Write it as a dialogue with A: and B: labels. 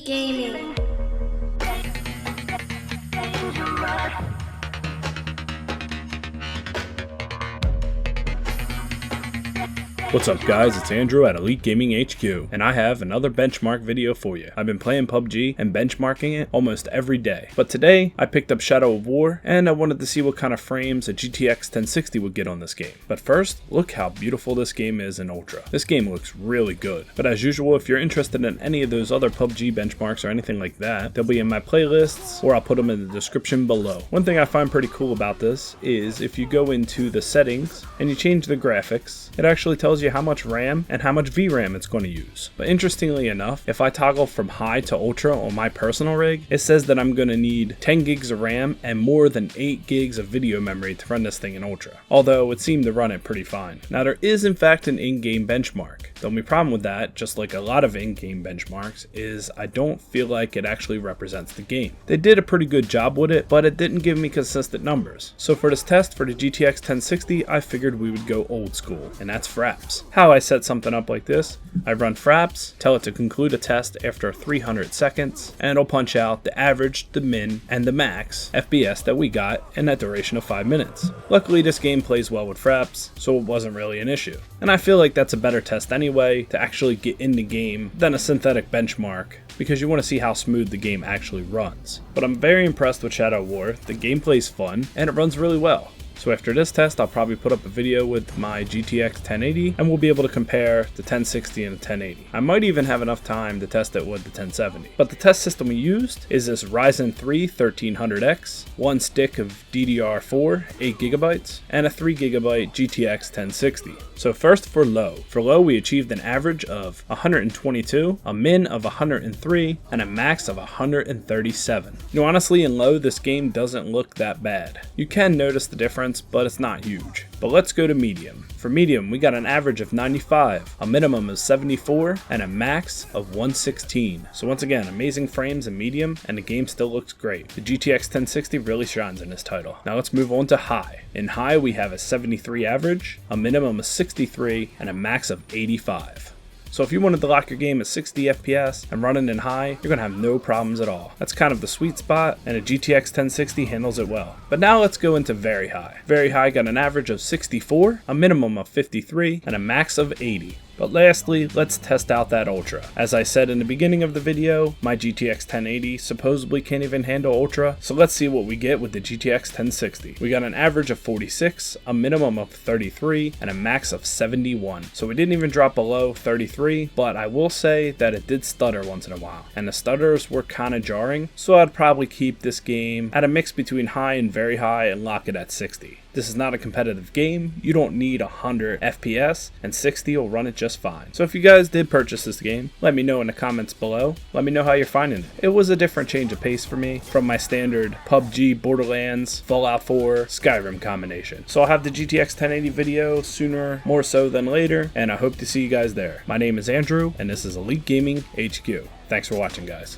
A: Gaming.
B: What's up guys, it's Andrew at Elite Gaming HQ, and I have another benchmark video for you. I've been playing PUBG and benchmarking it almost every day, but today I picked up Shadow of War and I wanted to see what kind of frames a GTX 1060 would get on this game. But first, look how beautiful this game is in Ultra. This game looks really good, but as usual, if you're interested in any of those other PUBG benchmarks or anything like that, they'll be in my playlists or I'll put them in the description below. One thing I find pretty cool about this is if you go into the settings and you change the graphics, it actually tells you how much RAM and how much VRAM it's going to use. But interestingly enough, if I toggle from high to ultra on my personal rig, it says that I'm going to need 10 gigs of RAM and more than 8 gigs of video memory to run this thing in ultra, although it seemed to run it pretty fine. Now there is in fact an in-game benchmark. The only problem with that, just like a lot of in-game benchmarks, is I don't feel like it actually represents the game. They did a pretty good job with it, but it didn't give me consistent numbers. So for this test for the GTX 1060, I figured we would go old school, and that's fraps. How I set something up like this: I run fraps, tell it to conclude a test after 300 seconds, and it'll punch out the average, the min, and the max FPS that we got in that duration of 5 minutes. Luckily this game plays well with fraps, so it wasn't really an issue. And I feel like that's a better test anyway to actually get in the game than a synthetic benchmark, because you want to see how smooth the game actually runs. But I'm very impressed with Shadow of War. The gameplay's fun and it runs really well. So after this test, I'll probably put up a video with my GTX 1080 and we'll be able to compare the 1060 and the 1080. I might even have enough time to test it with the 1070. But the test system we used is this Ryzen 3 1300X, one stick of DDR4, 8GB, and a 3GB GTX 1060. So first for low. For low, we achieved an average of 122, a min of 103, and a max of 137. You know, honestly, in low, this game doesn't look that bad. You can notice the difference, but it's not huge. But let's go to medium. For medium, we got an average of 95, a minimum of 74, and a max of 116. So once again, amazing frames in medium, and the game still looks great. The GTX 1060 really shines in this title. Now let's move on to high. In high, we have a 73 average, a minimum of 63, and a max of 85. So if you wanted to lock your game at 60 FPS and running in high, you're going to have no problems at all. That's kind of the sweet spot, and a GTX 1060 handles it well. But now let's go into very high. Very high got an average of 64, a minimum of 53, and a max of 80. But lastly, let's test out that Ultra. As I said in the beginning of the video, my GTX 1080 supposedly can't even handle Ultra, so let's see what we get with the GTX 1060. We got an average of 46, a minimum of 33, and a max of 71. So we didn't even drop below 33, but I will say that it did stutter once in a while, and the stutters were kind of jarring, so I'd probably keep this game at a mix between high and very high and lock it at 60. This is not a competitive game. You don't need 100 FPS, and 60 will run it just fine. So if you guys did purchase this game, let me know in the comments below. Let me know how you're finding it. It was a different change of pace for me from my standard PUBG, Borderlands, Fallout 4, Skyrim combination. So I'll have the GTX 1080 video sooner, more so than later, and I hope to see you guys there. My name is Andrew, and this is Elite Gaming HQ. Thanks for watching, guys.